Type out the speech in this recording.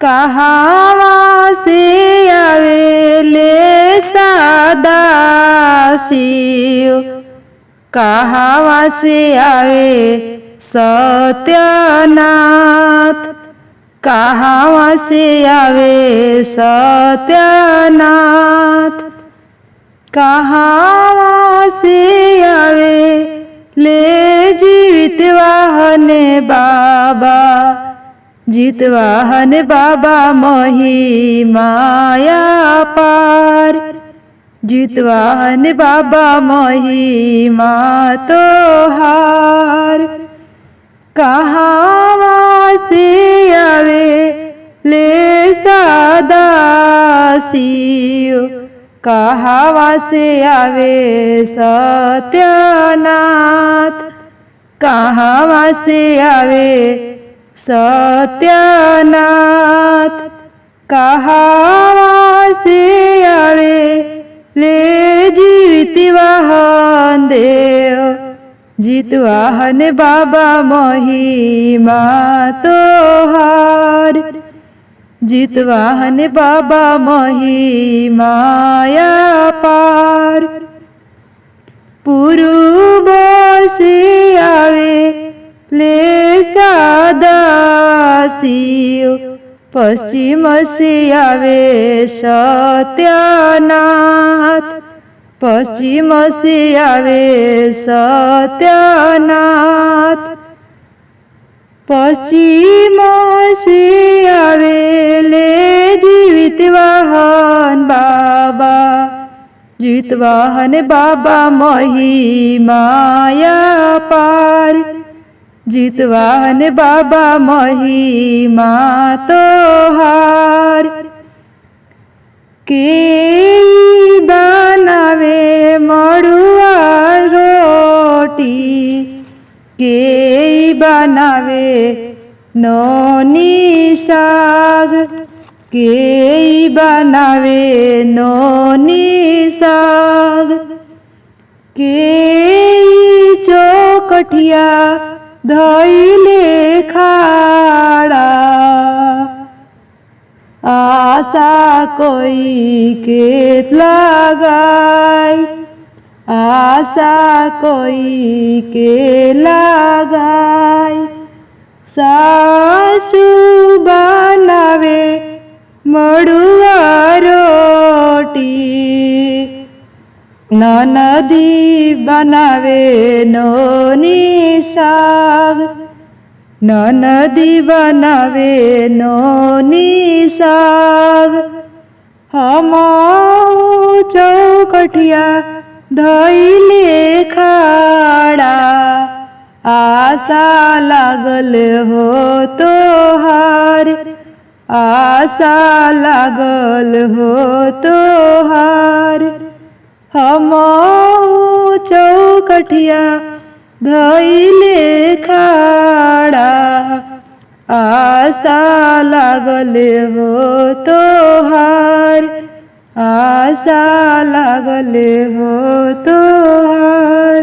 कहवा से आवेले सदाशिव, कहवा से आवे सत्यनाथ, कहवा से आवे सत्यनाथ, कहवा से आवे ले जीवित वाहन बाबा, जितवाहन बाबा महिमाया पार, जितवाहन बाबा महिमा तोहार। कहवा से आवे ले सदाशिव, कहवा से आवे सत्यनाथ, कहवा से आवे सत्यनाथ, कहवा से आवे ले जीवित वाहन देव, जितवाहन बाबा महिमा तोहार, जितवाहन बाबा महिमाया पार। पूर्व से आवे ले सदाशिव, पश्चिम से आवे सत्यनाथ, पश्चिम से आवे सत्यनाथ, पश्चिम से आवे ले जीवित वाहन बाबा, जितवाहन बाबा महिमाया पार, जितवाहन बाबा महिमा तोहार। के बनावे मड़ुआ रोटी, के बनावे नोनी साग, के बनावे नोनी साग, के चौकठिया धइले खाड़ा, आशा कोई के लगाई, आशा कोई के लगाई। सासू बनावे मड़ुआ रोटी, ननदी बनावे नोनी साग, ननदी बनावे नोनी साग। हमहु चौकठिया धइले खाड़ा, आशा लागल हो तोहार, आशा लागल हो तोहार। हमहु चौकठिया धइले खाड़ा, आशा लागल हो तोहार, आशा लागल हो तोहार।